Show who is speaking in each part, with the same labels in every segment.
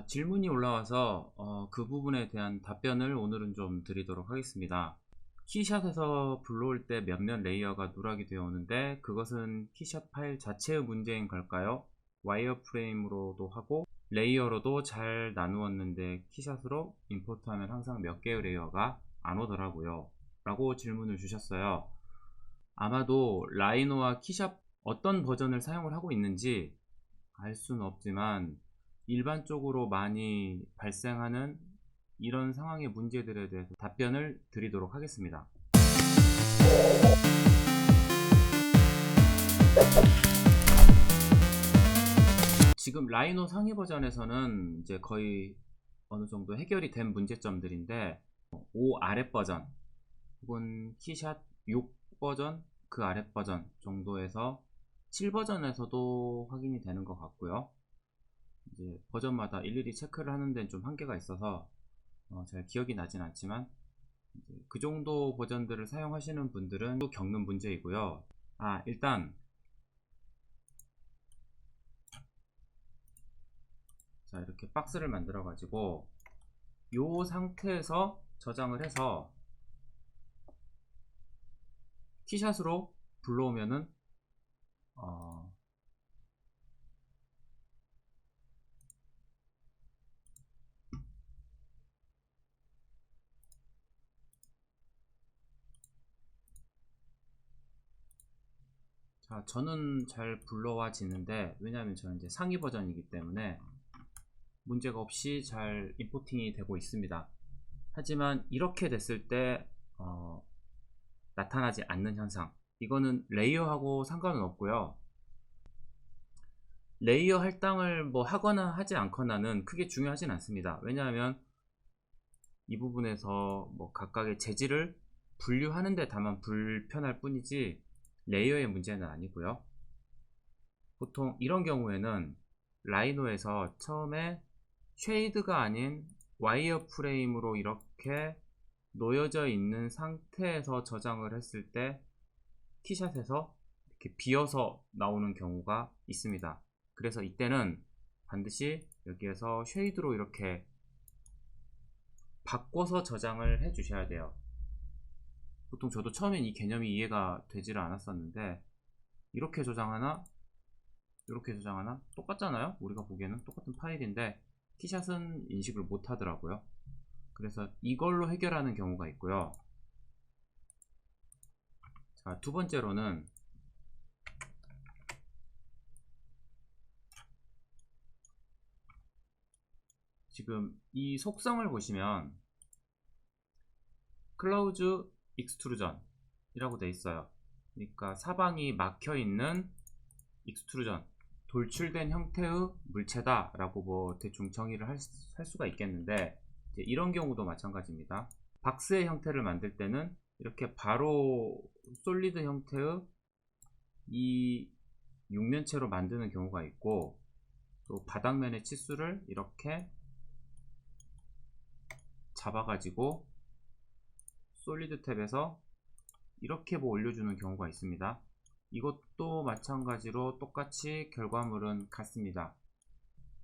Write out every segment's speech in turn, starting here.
Speaker 1: 질문이 올라와서 그 부분에 대한 답변을 오늘은 좀 드리도록 하겠습니다. 키샷에서 불러올 때 몇몇 레이어가 누락이 되어 오는데 그것은 키샷 파일 자체의 문제인 걸까요? 와이어프레임으로도 하고 레이어로도 잘 나누었는데 키샷으로 임포트하면 항상 몇 개의 레이어가 안 오더라고요 라고 질문을 주셨어요. 아마도 라이노와 키샷 어떤 버전을 사용을 하고 있는지 알 수는 없지만 일반적으로 많이 발생하는 이런 상황의 문제들에 대해서 답변을 드리도록 하겠습니다. 지금 라이노 상위 버전에서는 이제 거의 어느 정도 해결이 된 문제점들인데 5 아랫 버전 혹은 키샷 6 버전 그 아랫 버전 정도에서 7 버전에서도 확인이 되는 것 같고요. 이제 버전마다 일일이 체크를 하는 데는 좀 한계가 있어서 잘 기억이 나진 않지만 그 정도 버전들을 사용하시는 분들은 또 겪는 문제이고요. 일단 자 이렇게 박스를 만들어 가지고 이 상태에서 저장을 해서 키샷으로 불러오면은 자 저는 잘 불러와지는데 왜냐하면 저는 이제 상위 버전이기 때문에 문제가 없이 잘 임포팅이 되고 있습니다. 하지만 이렇게 됐을 때 나타나지 않는 현상, 이거는 레이어하고 상관은 없고요. 레이어 할당을 뭐 하거나 하지 않거나는 크게 중요하진 않습니다. 왜냐하면 이 부분에서 뭐 각각의 재질을 분류하는 데 다만 불편할 뿐이지 레이어의 문제는 아니고요. 보통 이런 경우에는 라이노에서 처음에 쉐이드가 아닌 와이어 프레임으로 이렇게 놓여져 있는 상태에서 저장을 했을 때 키샷에서 이렇게 비어서 나오는 경우가 있습니다. 그래서 이때는 반드시 여기에서 쉐이드로 이렇게 바꿔서 저장을 해 주셔야 돼요. 보통 저도 처음엔 이 개념이 이해가 되지를 않았었는데 이렇게 저장하나 이렇게 저장하나 똑같잖아요. 우리가 보기에는 똑같은 파일인데 키샷은 인식을 못 하더라고요. 그래서 이걸로 해결하는 경우가 있고요. 자, 두 번째로는 지금 이 속성을 보시면 클로즈 익스트루전 이라고 되어 있어요. 그러니까 사방이 막혀 있는 익스트루전, 돌출된 형태의 물체다 라고 뭐 대충 정의를 할 수가 있겠는데 이런 경우도 마찬가지입니다. 박스의 형태를 만들 때는 이렇게 바로 솔리드 형태의 이 육면체로 만드는 경우가 있고, 또 바닥면의 치수를 이렇게 잡아가지고 솔리드 탭에서 이렇게 뭐 올려주는 경우가 있습니다. 이것도 마찬가지로 똑같이 결과물은 같습니다.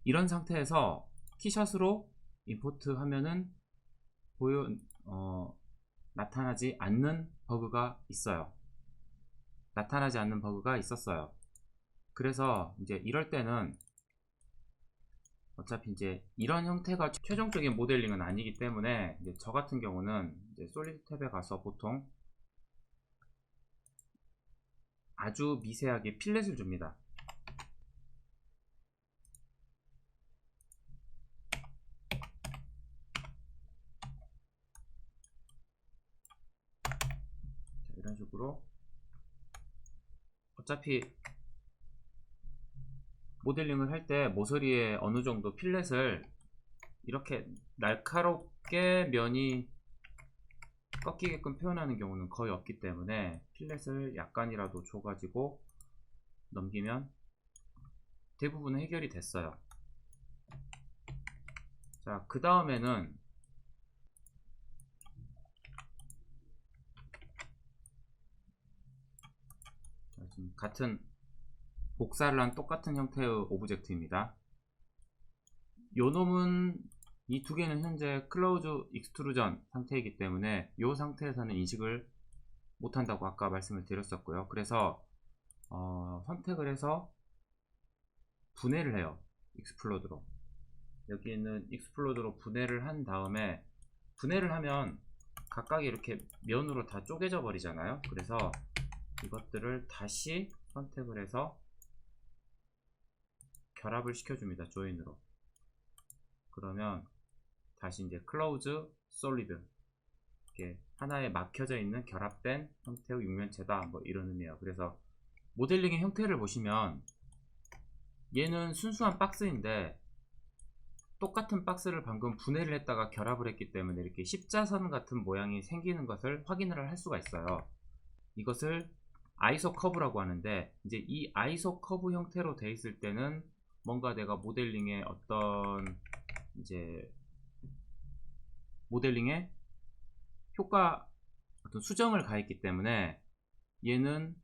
Speaker 1: 이런 상태에서 키샷으로 임포트 하면은 나타나지 않는 버그가 있어요. 나타나지 않는 버그가 있었어요. 그래서 이제 이럴 때는 어차피 이제 이런 형태가 최종적인 모델링은 아니기 때문에 이제 저 같은 경우는 이제 솔리드 탭에 가서 보통 아주 미세하게 필렛을 줍니다. 자, 이런 식으로 어차피 모델링을 할 때 모서리에 어느 정도 필렛을 이렇게 날카롭게 면이 꺾이게끔 표현하는 경우는 거의 없기 때문에 필렛을 약간이라도 줘가지고 넘기면 대부분 해결이 됐어요. 자, 그 다음에는 지금 같은 복사를 한 똑같은 형태의 오브젝트입니다. 요 놈은 이 두 개는 현재 클로즈 익스트루전 상태이기 때문에 이 상태에서는 인식을 못한다고 아까 말씀을 드렸었고요. 그래서 선택을 해서 분해를 해요. 익스플로드로. 여기 있는 익스플로드로 분해를 한 다음에, 분해를 하면 각각이 이렇게 면으로 다 쪼개져 버리잖아요. 그래서 이것들을 다시 선택을 해서 결합을 시켜줍니다. 조인으로. 그러면 다시 이제 클로즈 솔리드, 이렇게 하나에 막혀져 있는 결합된 형태의 육면체다, 뭐 이런 의미예요. 그래서 모델링의 형태를 보시면 얘는 순수한 박스인데 똑같은 박스를 방금 분해를 했다가 결합을 했기 때문에 이렇게 십자선 같은 모양이 생기는 것을 확인을 할 수가 있어요. 이것을 아이소 커브라고 하는데, 이제 이 아이소 커브 형태로 되어 있을 때는 뭔가 내가 모델링에 어떤 이제 모델링에 효과, 어떤 수정을 가했기 때문에 얘는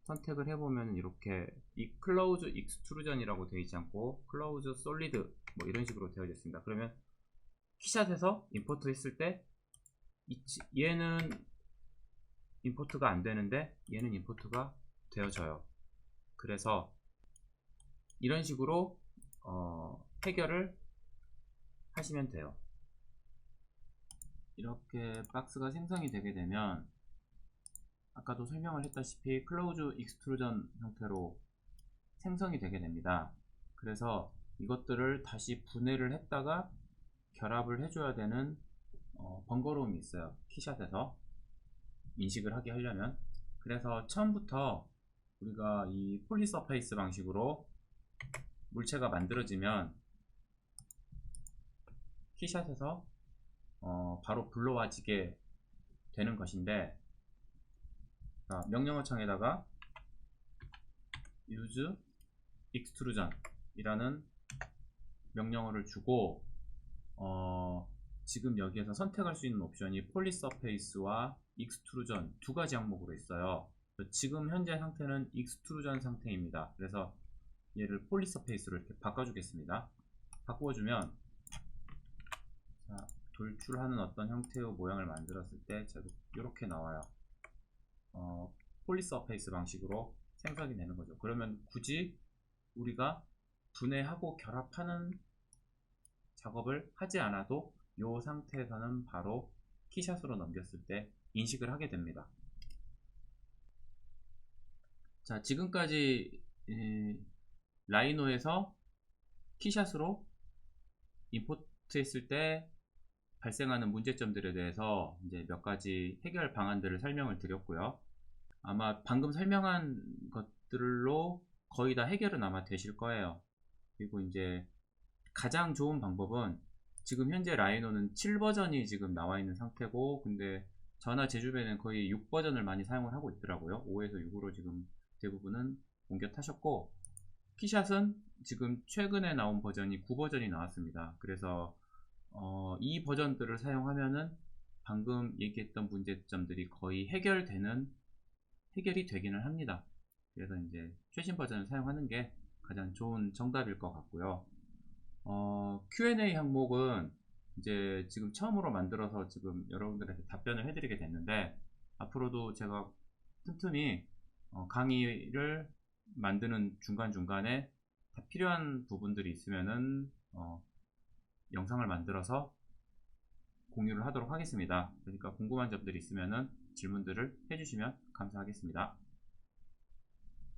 Speaker 1: 선택을 해보면 이렇게 이 클로즈 익스트루전이라고 되어 있지 않고 클로즈 솔리드 뭐 이런 식으로 되어 있습니다. 그러면 키샷에서 임포트 했을 때 얘는 임포트가 안 되는데 얘는 임포트가 되어져요. 그래서 이런 식으로 해결을 하시면 돼요. 이렇게 박스가 생성이 되게 되면 아까도 설명을 했다시피 클로즈 익스트루전 형태로 생성이 되게 됩니다. 그래서 이것들을 다시 분해를 했다가 결합을 해줘야 되는 번거로움이 있어요. 키샷에서 인식을 하게 하려면. 그래서 처음부터 우리가 이 폴리서페이스 방식으로 물체가 만들어지면 키샷에서 바로 불러와지게 되는 것인데, 명령어창에다가 use extrusion 이라는 명령어를 주고 지금 여기에서 선택할 수 있는 옵션이 폴리서페이스와 익스트루전 두 가지 항목으로 있어요. 지금 현재 상태는 익스트루전 상태입니다. 그래서 얘를 폴리서페이스로 이렇게 바꿔주겠습니다. 바꿔주면 돌출하는 어떤 형태의 모양을 만들었을 때 이렇게 나와요. 폴리서페이스 방식으로 생성이 되는 거죠. 그러면 굳이 우리가 분해하고 결합하는 작업을 하지 않아도 이 상태에서는 바로 키샷으로 넘겼을 때 인식을 하게 됩니다. 자, 지금까지 라이노에서 키샷으로 임포트 했을 때 발생하는 문제점들에 대해서 이제 몇 가지 해결 방안들을 설명을 드렸고요. 아마 방금 설명한 것들로 거의 다 해결은 아마 되실 거예요. 그리고 이제 가장 좋은 방법은, 지금 현재 라이노는 7버전이 지금 나와 있는 상태고, 근데 저나 제 주변에는 거의 6버전을 많이 사용을 하고 있더라고요. 5에서 6으로 지금 대부분은 옮겨 타셨고, 키샷은 지금 최근에 나온 버전이 9버전이 나왔습니다. 그래서 이 버전들을 사용하면은 방금 얘기했던 문제점들이 거의 해결이 되기는 합니다. 그래서 이제 최신 버전을 사용하는 게 가장 좋은 정답일 것 같고요. Q&A 항목은 이제 지금 처음으로 만들어서 지금 여러분들한테 답변을 해드리게 됐는데, 앞으로도 제가 틈틈이 강의를 만드는 중간중간에 다 필요한 부분들이 있으면은 영상을 만들어서 공유를 하도록 하겠습니다. 그러니까 궁금한 점들이 있으면은 질문들을 해주시면 감사하겠습니다.